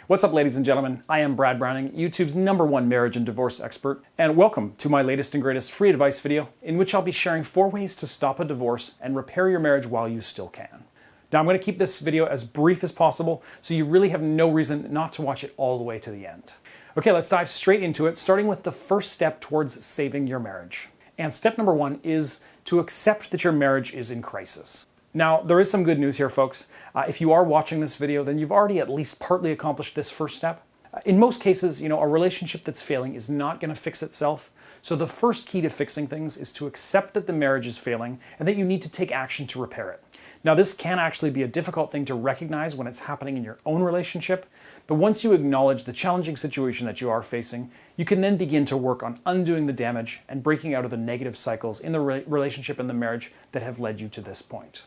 What's up, ladies and gentlemen? I am Brad Browning, YouTube's #1 marriage and divorce expert, and welcome to my latest and greatest free advice video, in which I'll be sharing 4 ways to stop a divorce and repair your marriage while you still can. Now, I'm going to keep this video as brief as possible, so you really have no reason not to watch it all the way to the end. Okay, let's dive straight into it, starting with the first step towards saving your marriage. And step number 1 is to accept that your marriage is in crisis. Now, there is some good news here, folks. If you are watching this video, then you've already at least partly accomplished this first step. In most cases, a relationship that's failing is not going to fix itself. So the first key to fixing things is to accept that the marriage is failing and that you need to take action to repair it. Now, this can actually be a difficult thing to recognize when it's happening in your own relationship, but once you acknowledge the challenging situation that you are facing, you can then begin to work on undoing the damage and breaking out of the negative cycles in the relationship and the marriage that have led you to this point.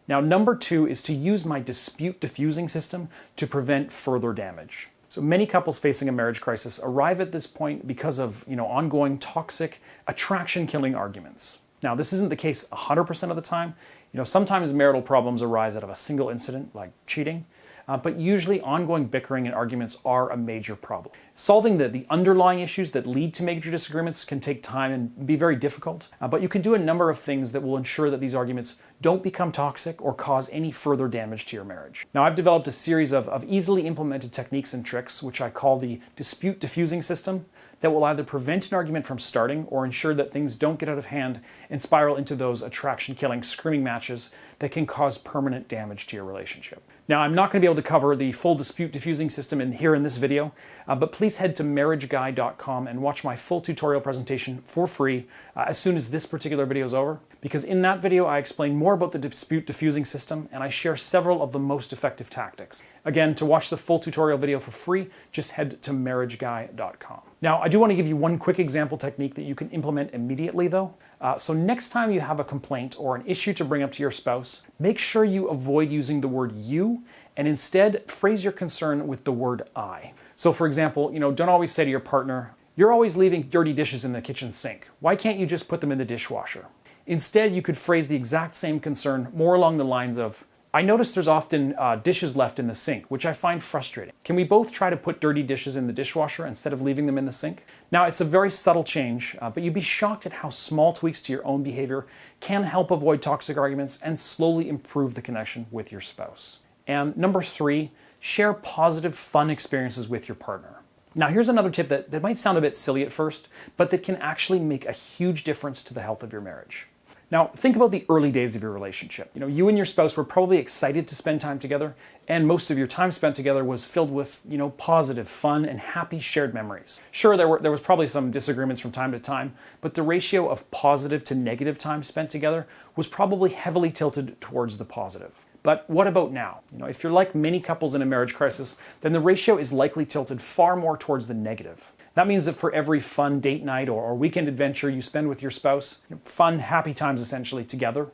Now, number 2 is to use my dispute diffusing system to prevent further damage. So many couples facing a marriage crisis arrive at this point because of, ongoing toxic, attraction-killing arguments. Now, this isn't the case 100% of the time. Sometimes marital problems arise out of a single incident, like cheating, but usually ongoing bickering and arguments are a major problem. Solving the underlying issues that lead to major disagreements can take time and be very difficult, but you can do a number of things that will ensure that these arguments don't become toxic or cause any further damage to your marriage. Now, I've developed a series of easily implemented techniques and tricks, which I call the dispute diffusing system, that will either prevent an argument from starting or ensure that things don't get out of hand and spiral into those attraction-killing screaming matches that can cause permanent damage to your relationship. Now, I'm not going to be able to cover the full dispute diffusing system here in this video, but please head to marriageguy.com and watch my full tutorial presentation for free as soon as this particular video is over, because in that video I explain more about the dispute diffusing system and I share several of the most effective tactics. Again, to watch the full tutorial video for free, just head to marriageguy.com. Now, I do want to give you one quick example technique that you can implement immediately, though. So next time you have a complaint or an issue to bring up to your spouse, make sure you avoid using the word you and instead phrase your concern with the word I. So for example, don't always say to your partner, "You're always leaving dirty dishes in the kitchen sink. Why can't you just put them in the dishwasher?" Instead, you could phrase the exact same concern more along the lines of, "I notice there's often dishes left in the sink, which I find frustrating. Can we both try to put dirty dishes in the dishwasher instead of leaving them in the sink?" Now, it's a very subtle change, but you'd be shocked at how small tweaks to your own behavior can help avoid toxic arguments and slowly improve the connection with your spouse. And number 3, share positive, fun experiences with your partner. Now, here's another tip that might sound a bit silly at first, but that can actually make a huge difference to the health of your marriage. Now, think about the early days of your relationship. You and your spouse were probably excited to spend time together, and most of your time spent together was filled with, positive, fun, and happy shared memories. Sure, there was probably some disagreements from time to time, but the ratio of positive to negative time spent together was probably heavily tilted towards the positive. But what about now? If you're like many couples in a marriage crisis, then the ratio is likely tilted far more towards the negative. That means that for every fun date night or weekend adventure you spend with your spouse, fun, happy times essentially together,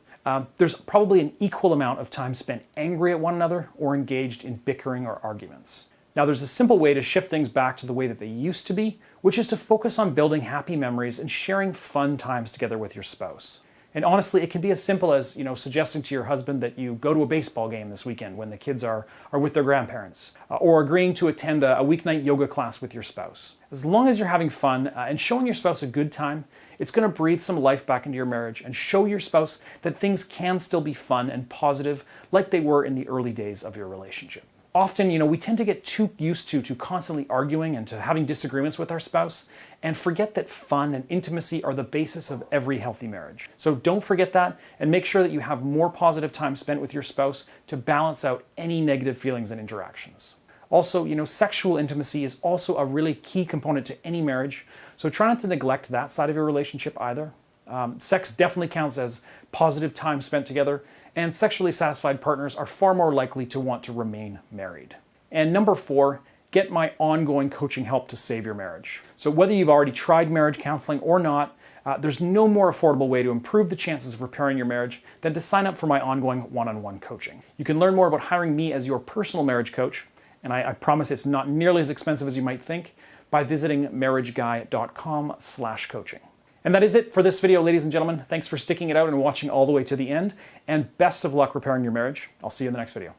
there's probably an equal amount of time spent angry at one another or engaged in bickering or arguments. Now, there's a simple way to shift things back to the way that they used to be, which is to focus on building happy memories and sharing fun times together with your spouse. And honestly, it can be as simple as, suggesting to your husband that you go to a baseball game this weekend when the kids are with their grandparents, or agreeing to attend a weeknight yoga class with your spouse. As long as you're having fun and showing your spouse a good time, it's going to breathe some life back into your marriage and show your spouse that things can still be fun and positive like they were in the early days of your relationship. Often, we tend to get too used to constantly arguing and to having disagreements with our spouse and forget that fun and intimacy are the basis of every healthy marriage. So don't forget that and make sure that you have more positive time spent with your spouse to balance out any negative feelings and interactions. Also, sexual intimacy is also a really key component to any marriage, so try not to neglect that side of your relationship either. Sex definitely counts as positive time spent together, and sexually satisfied partners are far more likely to want to remain married. And number 4, get my ongoing coaching help to save your marriage. So whether you've already tried marriage counseling or not, there's no more affordable way to improve the chances of repairing your marriage than to sign up for my ongoing one-on-one coaching. You can learn more about hiring me as your personal marriage coach, and I promise it's not nearly as expensive as you might think, by visiting marriageguy.com/coaching. And that is it for this video, ladies and gentlemen. Thanks for sticking it out and watching all the way to the end, and best of luck repairing your marriage. I'll see you in the next video.